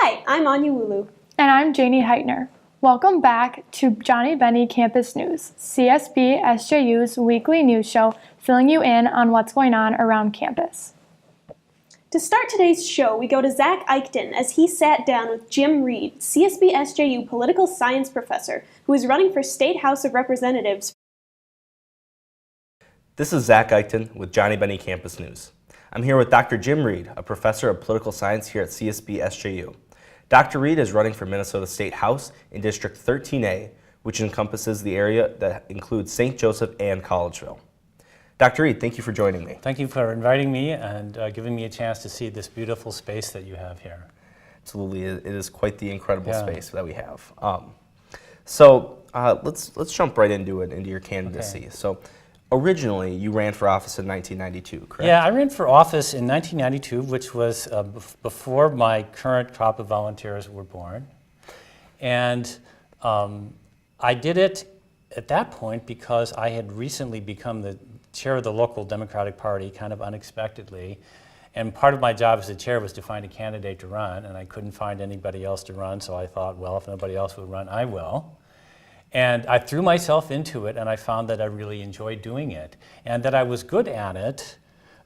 Hi, I'm Anya Wulu. And I'm Janie Heitner. Welcome back to Johnnie Bennie Campus News, CSB-SJU's weekly news show filling you in on what's going on around campus. To start today's show, we go to Zack Eichten as he sat down with Jim Reid, CSB-SJU political science professor, who is running for State House of Representatives. This is Zack Eichten with Johnnie Bennie Campus News. I'm here with Dr. Jim Reid, a professor of political science here at CSB-SJU. Dr. Reid is running for Minnesota State House in District 13A, which encompasses the area that includes St. Joseph and Collegeville. Dr. Reid, thank you for joining me. Thank you for inviting me and giving me a chance to see this beautiful space that you have here. Absolutely, it is quite the incredible space that we have. Let's jump right into your candidacy. Okay. So, originally, you ran for office in 1992, correct? Yeah, I ran for office in 1992, which was before my current crop of volunteers were born. And I did it at that point because I had recently become the chair of the local Democratic Party, kind of unexpectedly. And part of my job as the chair was to find a candidate to run, and I couldn't find anybody else to run, so I thought, well, if nobody else will run, I will. And I threw myself into it, and I found that I really enjoyed doing it, and that I was good at it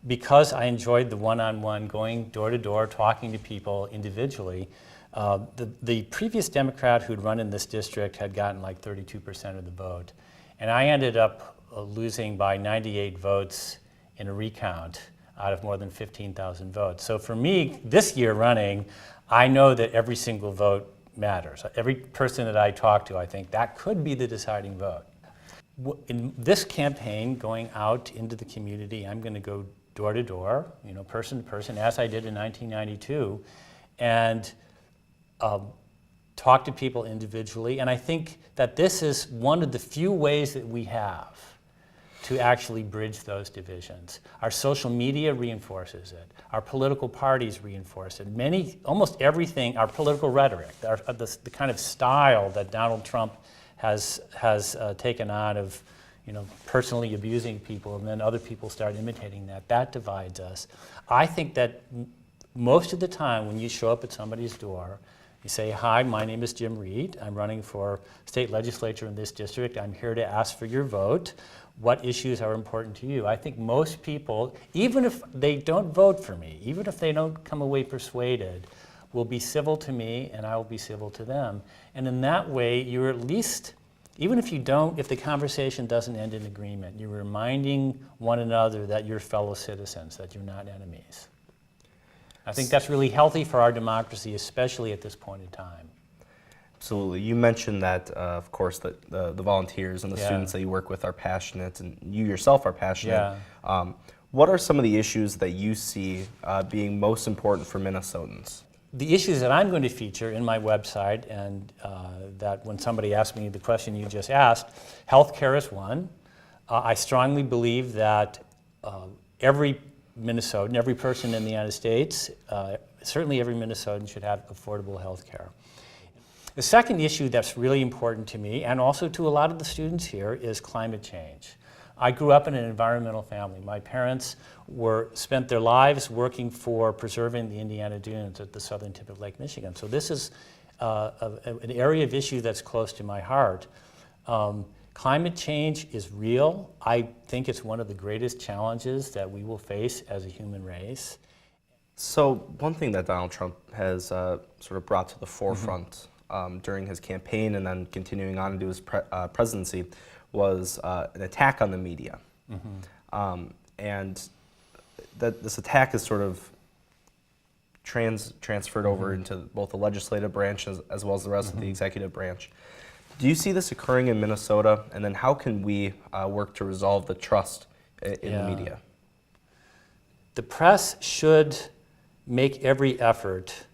because I enjoyed the one-on-one, going door-to-door, talking to people individually. The previous Democrat who'd run in this district had gotten like 32% of the vote, and I ended up losing by 98 votes in a recount out of more than 15,000 votes. So for me, this year running, I know that every single vote matters. Every person that I talk to, I think that could be the deciding vote. In this campaign, going out into the community, I'm going to go door to door, person to person, as I did in 1992, and talk to people individually. And I think that this is one of the few ways that we have to actually bridge those divisions. Our social media reinforces it. Our political parties reinforce it. Almost everything, our political rhetoric, the kind of style that Donald Trump has taken on of, personally abusing people, and then other people start imitating that. That divides us. I think that most of the time when you show up at somebody's door, you say, hi, my name is Jim Reid. I'm running for state legislature in this district. I'm here to ask for your vote. What issues are important to you? I think most people, even if they don't vote for me, even if they don't come away persuaded, will be civil to me and I will be civil to them. And in that way, you're at least, even if the conversation doesn't end in agreement, you're reminding one another that you're fellow citizens, that you're not enemies. I think that's really healthy for our democracy, especially at this point in time. Absolutely. You mentioned that, of course, that the volunteers and the students that you work with are passionate, and you yourself are passionate. Yeah. What are some of the issues that you see being most important for Minnesotans? The issues that I'm going to feature in my website, and that when somebody asked me the question you just asked, healthcare is one. I strongly believe that every Minnesotan, every person in the United States, certainly every Minnesotan should have affordable health care. The second issue that's really important to me, and also to a lot of the students here, is climate change. I grew up in an environmental family. My parents spent their lives working for preserving the Indiana dunes at the southern tip of Lake Michigan. So this is an area of issue that's close to my heart. Climate change is real. I think it's one of the greatest challenges that we will face as a human race. So one thing that Donald Trump has sort of brought to the forefront during his campaign and then continuing on into his presidency was an attack on the media. And that this attack is sort of transferred over into both the legislative branch as well as the rest of the executive branch. Do you see this occurring in Minnesota? And then how can we work to resolve the trust in the media? The press should make every effort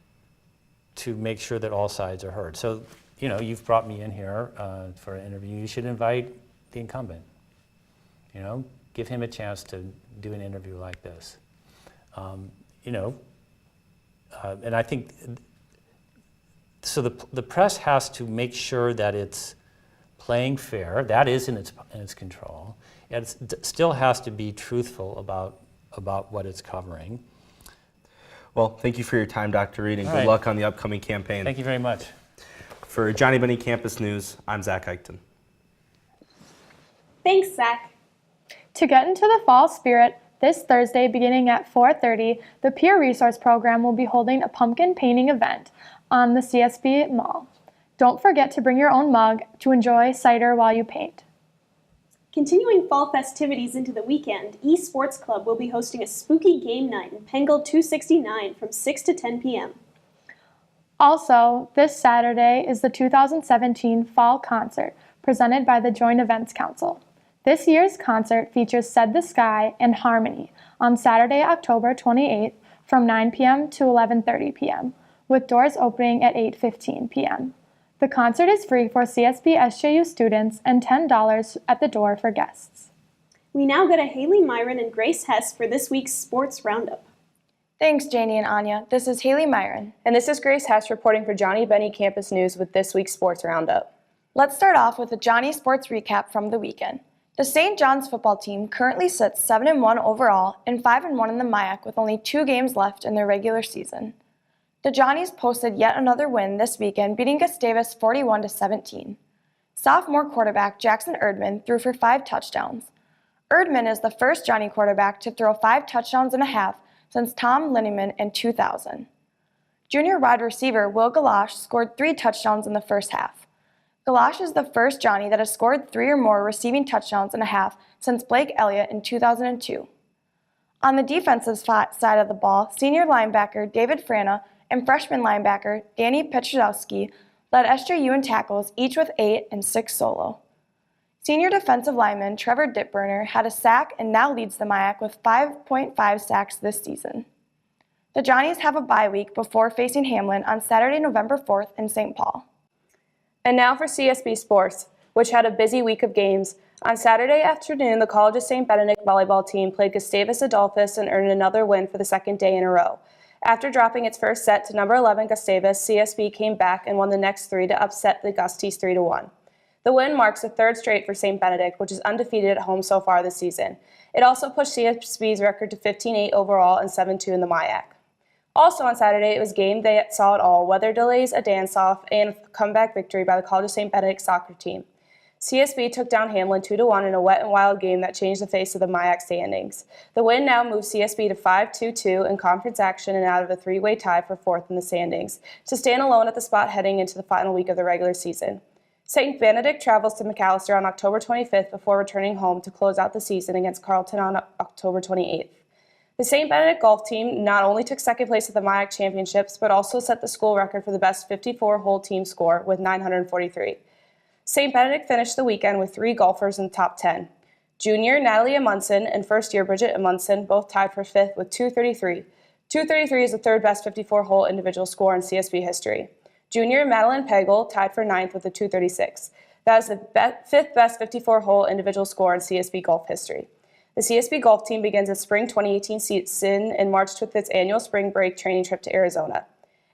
to make sure that all sides are heard. So, you've brought me in here for an interview. You should invite the incumbent. Give him a chance to do an interview like this. And I think, so the press has to make sure that it's playing fair. That is in its control. It still has to be truthful about what it's covering. Well, thank you for your time, Dr. Reid, and All good right. luck on the upcoming campaign. Thank you very much. For Johnnie Bennie Campus News, I'm Zack Eichten. Thanks, Zach. To get into the fall spirit, this Thursday beginning at 4:30, the Peer Resource Program will be holding a pumpkin painting event on the CSB Mall. Don't forget to bring your own mug to enjoy cider while you paint. Continuing fall festivities into the weekend, eSports Club will be hosting a spooky game night in Pengle 269 from 6 to 10 p.m. Also, this Saturday is the 2017 Fall Concert presented by the Joint Events Council. This year's concert features Said the Sky and Harmony on Saturday, October 28th from 9 p.m. to 11:30 p.m., with doors opening at 8:15 p.m. The concert is free for CSB-SJU students and $10 at the door for guests. We now go to Haley Myron and Grace Hess for this week's Sports Roundup. Thanks, Janie and Anya. This is Haley Myron. And this is Grace Hess reporting for Johnnie Bennie Campus News with this week's Sports Roundup. Let's start off with a Johnnie Sports recap from the weekend. The St. John's football team currently sits 7-1 overall and 5-1 in the MIAC with only 2 games left in their regular season. The Johnnies posted yet another win this weekend, beating Gustavus 41-17. Sophomore quarterback Jackson Erdman threw for 5 touchdowns. Erdman is the first Johnnie quarterback to throw 5 touchdowns and a half since Tom Linneman in 2000. Junior wide receiver Will Galash scored 3 touchdowns in the first half. Galash is the first Johnnie that has scored 3 or more receiving touchdowns and a half since Blake Elliott in 2002. On the defensive side of the ball, senior linebacker David Frana and freshman linebacker Danny Petrzowski led SJU in tackles, each with 8 and 6 solo. Senior defensive lineman Trevor Ditburner had a sack and now leads the MIAC with 5.5 sacks this season. The Johnnies have a bye week before facing Hamlin on Saturday, November 4th in St. Paul. And now for CSB Sports, which had a busy week of games. On Saturday afternoon, the College of St. Benedict volleyball team played Gustavus Adolphus and earned another win for the second day in a row. After dropping its first set to number 11 Gustavus, CSB came back and won the next 3 to upset the Gusties 3-1. The win marks the 3rd straight for St. Benedict, which is undefeated at home so far this season. It also pushed CSB's record to 15-8 overall and 7-2 in the MIAC. Also on Saturday, it was game day that saw it all: weather delays, a dance-off, and a comeback victory by the College of St. Benedict soccer team. CSB took down Hamlin 2-1 in a wet and wild game that changed the face of the MIAC standings. The win now moves CSB to 5-2-2 in conference action and out of a 3-way tie for 4th in the standings, to stand alone at the spot heading into the final week of the regular season. St. Benedict travels to McAllister on October 25th before returning home to close out the season against Carleton on October 28th. The St. Benedict golf team not only took second place at the MIAC championships, but also set the school record for the best 54-hole team score with 943. St. Benedict finished the weekend with 3 golfers in the top 10. Junior Natalie Amundsen and first-year Bridget Amundsen both tied for 5th with 233. 233 is the 3rd best 54-hole individual score in CSB history. Junior Madeline Pagel tied for 9th with a 236. That is the 5th best 54-hole individual score in CSB golf history. The CSB golf team begins its spring 2018 season in March with its annual spring break training trip to Arizona.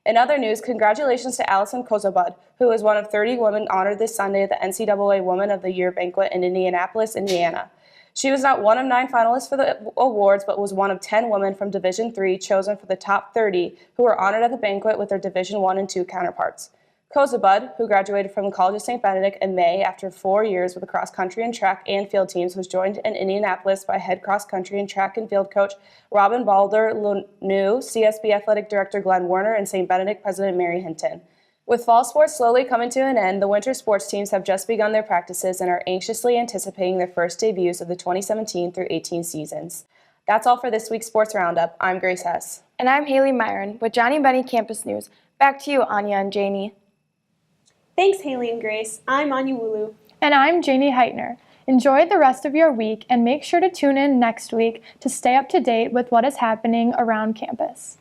In other news, congratulations to Allison Kozobud, who is one of 30 women honored this Sunday at the NCAA Woman of the Year banquet in Indianapolis, Indiana. She was not one of 9 finalists for the awards, but was one of 10 women from Division III chosen for the top 30 who were honored at the banquet with their Division I and II counterparts. Kozobud, who graduated from the College of St. Benedict in May after 4 years with the cross-country and track and field teams, was joined in Indianapolis by head cross-country and track and field coach Robin Balder-New, CSB Athletic Director Glenn Werner, and St. Benedict President Mary Hinton. With fall sports slowly coming to an end, the winter sports teams have just begun their practices and are anxiously anticipating their first debuts of the 2017 through 18 seasons. That's all for this week's Sports Roundup. I'm Grace Hess. And I'm Haley Myron with Johnnie Bennie Campus News. Back to you, Anya and Janie. Thanks, Haley and Grace. I'm Anya Wulu. And I'm Janie Heitner. Enjoy the rest of your week and make sure to tune in next week to stay up to date with what is happening around campus.